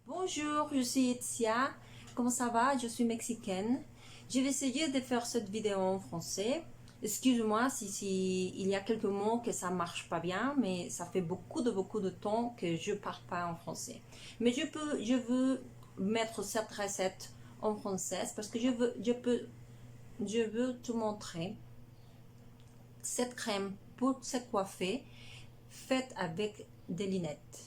Bonjour, je suis Etzia. Comment ça va? Je suis mexicaine. Je vais essayer de faire cette vidéo en français. Excuse-moi si il y a quelques mots que ça marche pas bien, mais ça fait beaucoup de temps que je parle pas en français. Mais je veux mettre cette recette en français parce que je veux te montrer cette crème pour se coiffer faite avec des lunettes.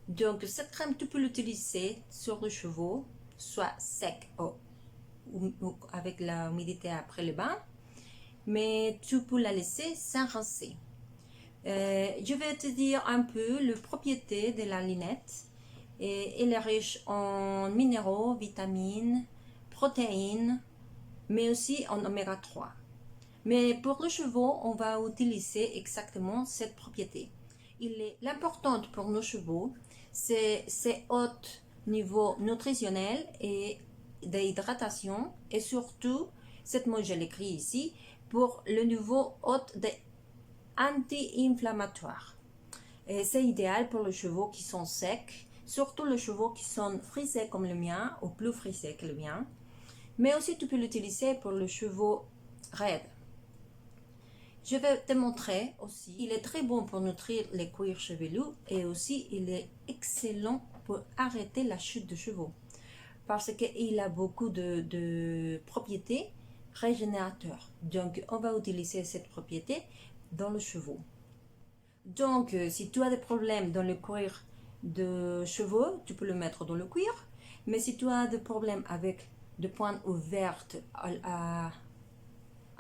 Donc, cette crème, tu peux l'utiliser sur les cheveux, soit sec ou avec l'humidité après le bain, mais tu peux la laisser sans rincer. Je vais te dire un peu les propriétés de la lunette. Elle est riche en minéraux, vitamines, protéines, mais aussi en oméga 3. Mais pour les cheveux, on va utiliser exactement cette propriété. L'important pour nos cheveux, c'est haut niveau nutritionnel et d'hydratation et surtout, cette mot je l'écris ici, pour le niveau haut anti-inflammatoire. C'est idéal pour les cheveux qui sont secs, surtout les cheveux qui sont frisés comme le mien ou plus frisés que le mien. Mais aussi tu peux l'utiliser pour les cheveux raides. Je vais te montrer aussi, il est très bon pour nutrir les cuirs chevelu et aussi il est excellent pour arrêter la chute de cheveux parce qu'il a beaucoup de propriétés régénérateurs. Donc, on va utiliser cette propriété dans le cheveu. Donc, si tu as des problèmes dans le cuir de cheveux, tu peux le mettre dans le cuir. Mais si tu as des problèmes avec des pointes ouvertes à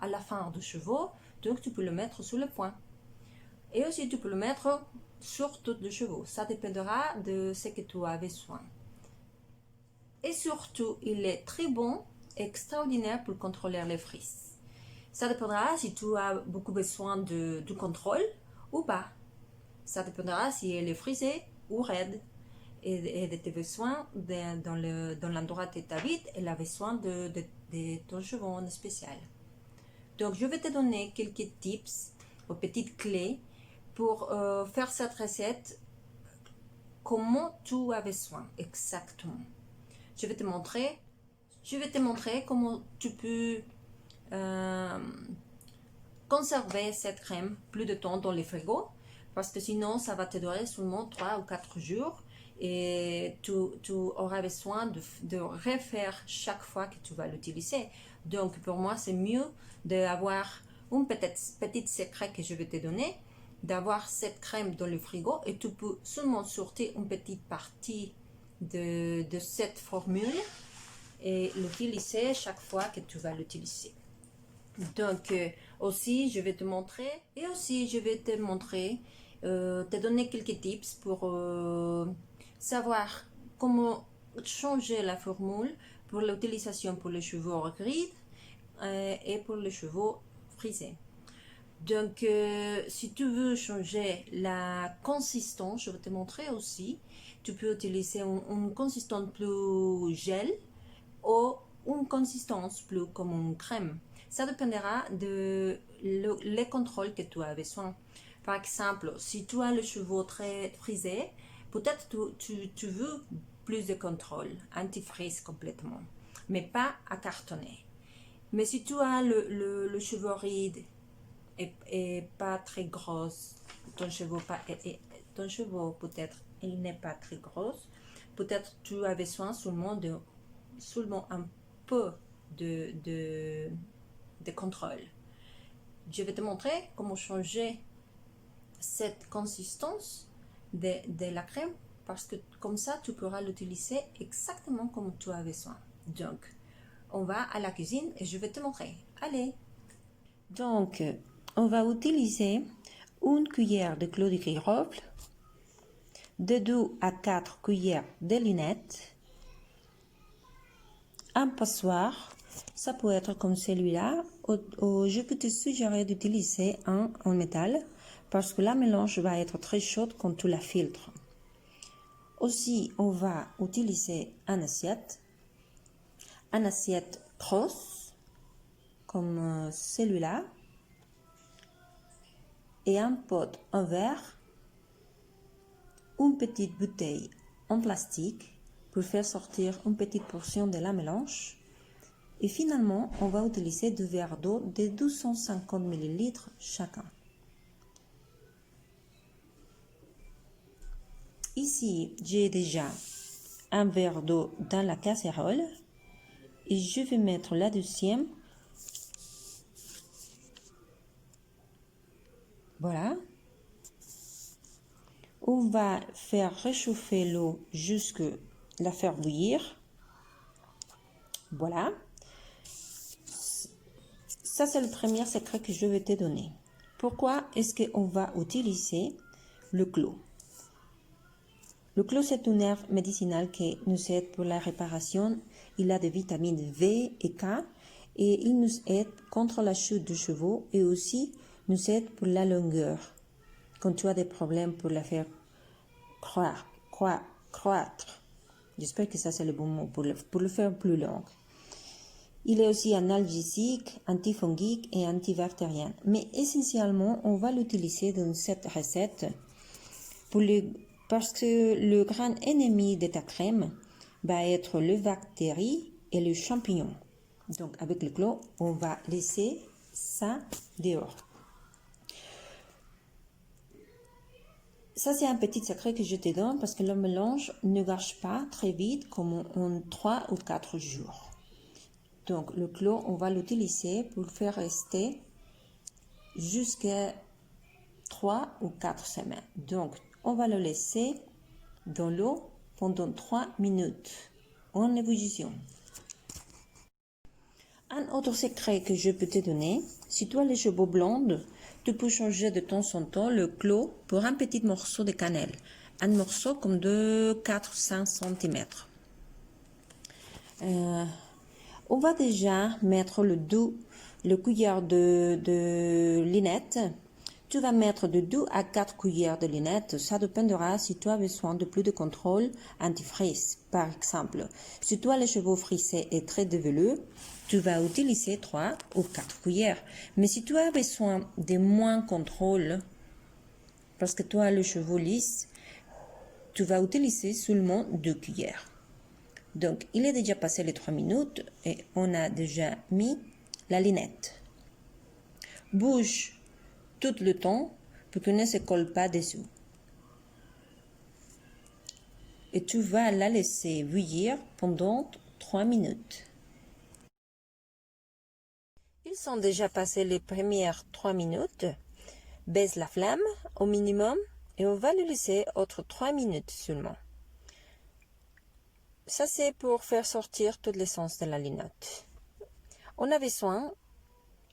la fin du cheveu, donc tu peux le mettre sur le point. Et aussi tu peux le mettre sur tous les cheveux. Ça dépendra de ce que tu as besoin. Et surtout, il est très bon, extraordinaire pour contrôler les frises. Ça dépendra si tu as beaucoup besoin de contrôle ou pas. Ça dépendra si elle est frisée ou raide. Et de tes besoins dans l'endroit où tu habites, elle a besoin de ton cheveu en spécial. Donc, je vais te donner quelques tips ou petites clés pour faire cette recette. Comment tu as besoin exactement. Je vais te montrer comment tu peux conserver cette crème plus de temps dans le frigo parce que sinon, ça va te durer seulement 3 ou 4 jours et tu auras besoin de refaire chaque fois que tu vas l'utiliser. Donc, pour moi, c'est mieux d'avoir un petit secret que je vais te donner, d'avoir cette crème dans le frigo et tu peux seulement sortir une petite partie de cette formule et l'utiliser chaque fois que tu vas l'utiliser. Donc, aussi, je vais te montrer te donner quelques tips pour savoir comment changer la formule pour l'utilisation pour les cheveux gris et pour les cheveux frisés. Donc, si tu veux changer la consistance, je vais te montrer aussi, tu peux utiliser une consistance plus gel ou une consistance plus comme une crème. Ça dépendra de les contrôles que tu as besoin. Par exemple, si tu as les cheveux très frisés, peut-être tu veux plus de contrôle, anti-frise complètement, mais pas à cartonner. Mais si tu as le cheveu ride et pas très grosse, ton cheveu peut-être il n'est pas très grosse, peut-être tu as besoin seulement un peu de contrôle. Je vais te montrer comment changer cette consistance de la crème parce que comme ça tu pourras l'utiliser exactement comme tu as besoin. Donc, on va à la cuisine et je vais te montrer. Allez! Donc, on va utiliser une cuillère de clou de girofle, de 2 à 4 cuillères de lunettes, un passoire, ça peut être comme celui-là, ou je peux te suggérer d'utiliser un en métal parce que la mélange va être très chaude quand tu la filtres. Aussi, on va utiliser une assiette grosse comme celui-là et un pot en verre, une petite bouteille en plastique pour faire sortir une petite portion de la mélange. Et finalement, on va utiliser 2 verres d'eau de 250 ml chacun. Ici, j'ai déjà un verre d'eau dans la casserole et je vais mettre la deuxième. Voilà. On va faire réchauffer l'eau jusqu'à la faire bouillir. Voilà. Ça, c'est le premier secret que je vais te donner. Pourquoi est-ce qu'on va utiliser le clou? Le clou, c'est une herbe médicinale qui nous aide pour la réparation. Il a des vitamines V et K et il nous aide contre la chute de cheveux et aussi nous aide pour la longueur. Quand tu as des problèmes pour la faire croître. J'espère que ça c'est le bon mot pour le faire plus long. Il est aussi analgésique, antifongique et antibactérien. Mais essentiellement, on va l'utiliser dans cette recette parce que le grand ennemi de ta crème va être les bactéries et les champignons. Donc avec le clou, on va laisser ça dehors. Ça, c'est un petit secret que je te donne parce que le mélange ne gâche pas très vite comme en 3 ou 4 jours. Donc, le clou, on va l'utiliser pour faire rester jusqu'à 3 ou 4 semaines. Donc, on va le laisser dans l'eau pendant 3 minutes en ébullition. Un autre secret que je peux te donner, si tu as les cheveux blonds, tu peux changer de temps en temps le clou pour un petit morceau de cannelle. Un morceau comme de 4-5 cm. On va déjà mettre le cuillère de linette. Tu vas mettre de 2 à 4 cuillères de linette. Ça dépendra si tu as besoin de plus de contrôle anti-frizz. Par exemple, si tu as les cheveux frisés et très dévelus, tu vas utiliser 3 ou 4 cuillères. Mais si tu as besoin de moins contrôle, parce que tu as les cheveux lisses, tu vas utiliser seulement 2 cuillères. Donc, il est déjà passé les 3 minutes et on a déjà mis la linette. Bouge tout le temps pour qu'elle ne se colle pas dessous. Et tu vas la laisser bouillir pendant 3 minutes. Ils sont déjà passés les premières 3 minutes. Baisse la flamme au minimum et on va le laisser autres 3 minutes seulement. Ça, c'est pour faire sortir toute l'essence de la linette. On a besoin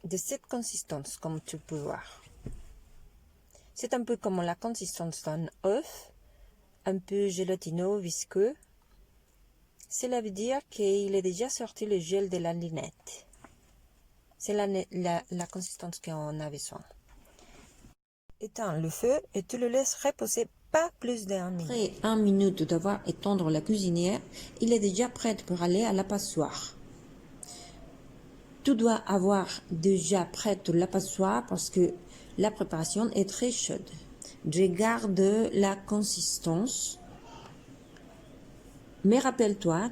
de cette consistance, comme tu peux voir. C'est un peu comme la consistance d'un œuf, un peu gélatineux, visqueux. Cela veut dire qu'il est déjà sorti le gel de la linette. C'est la consistance qu'on a besoin. Éteins le feu et tu le laisses reposer pas plus d'1 minute. Après 1 minute d'avoir éteindre la cuisinière, il est déjà prêt pour aller à la passoire. Tu dois avoir déjà prête la passoire parce que la préparation est très chaude. Regarde la consistance. Mais rappelle-toi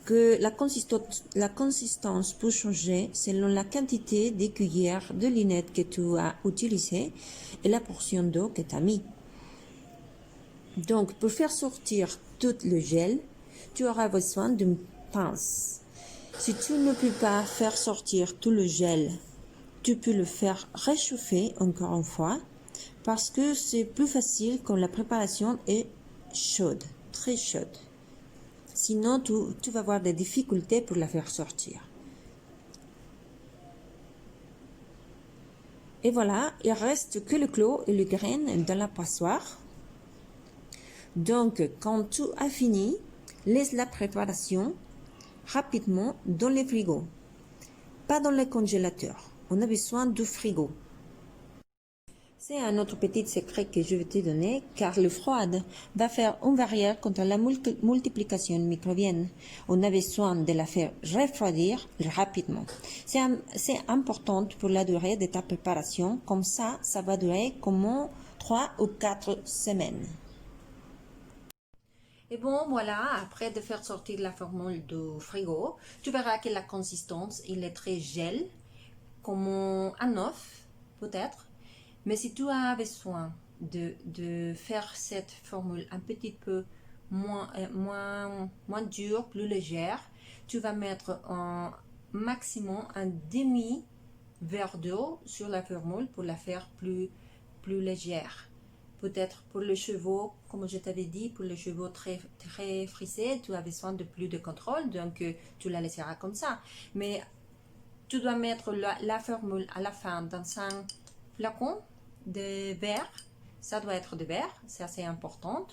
que la consistance peut changer selon la quantité de cuillères de linette que tu as utilisées et la portion d'eau que tu as mis. Donc, pour faire sortir tout le gel, tu auras besoin d'une pince. Si tu ne peux pas faire sortir tout le gel, tu peux le faire réchauffer encore une fois parce que c'est plus facile quand la préparation est chaude, très chaude. Sinon, tu vas avoir des difficultés pour la faire sortir. Et voilà, il reste que le clou et le grain dans la passoire. Donc, quand tu as fini, laisse la préparation rapidement dans le frigo. Pas dans le congélateur. On a besoin du frigo. C'est un autre petit secret que je vais te donner, car le froid va faire une barrière contre la multiplication microbienne. On a besoin de la faire refroidir rapidement. C'est important pour la durée de ta préparation, comme ça va durer comme 3 ou 4 semaines. Et bon, voilà, après de faire sortir la formule du frigo, tu verras que la consistance, il est très gel, comme un œuf, peut-être. Mais si tu as besoin de faire cette formule un petit peu moins dure, plus légère, tu vas mettre un maximum un demi-verre d'eau sur la formule pour la faire plus légère. Peut-être pour les chevaux, comme je t'avais dit, pour les chevaux très frisés, tu as besoin de plus de contrôle, donc tu la laisseras comme ça. Mais tu dois mettre la formule à la fin dans un flacon de verre. Ça doit être de verre, c'est assez important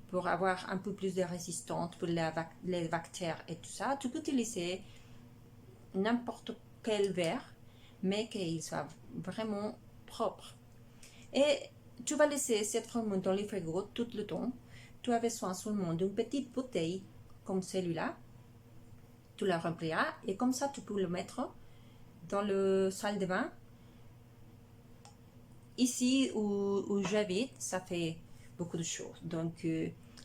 pour avoir un peu plus de résistance pour les bactéries et tout ça. Tu peux utiliser n'importe quel verre, mais qu'il soit vraiment propre. Et tu vas laisser cette formule dans le frigo tout le temps. Tu as besoin seulement d'une petite bouteille comme celui-là. Tu la rempliras et comme ça tu peux le mettre dans le salle de bain. Ici où j'habite, ça fait beaucoup de choses. Donc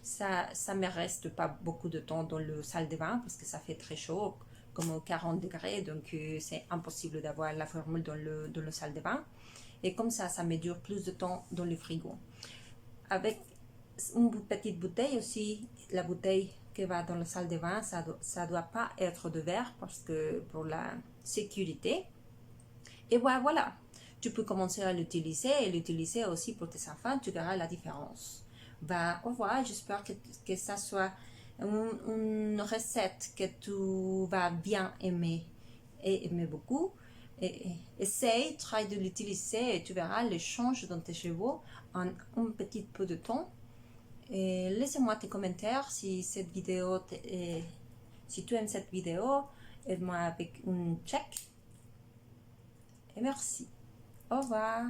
ça me reste pas beaucoup de temps dans le salle de bain parce que ça fait très chaud, comme 40 degrés. Donc c'est impossible d'avoir la formule dans le salle de bain. Et comme ça me dure plus de temps dans le frigo. Avec une petite bouteille aussi, la bouteille qui va dans la salle de bain, ça doit pas être de verre parce que pour la sécurité. Et voilà, tu peux commencer à l'utiliser et l'utiliser aussi pour tes enfants, tu verras la différence. Au revoir, j'espère que ça soit une recette que tu vas bien aimer et aimer beaucoup. Essaye, try de l'utiliser et tu verras le change dans tes chevaux en un petit peu de temps. Et laissez-moi tes commentaires si si tu aimes cette vidéo, aide-moi avec un check. Et merci. Au revoir.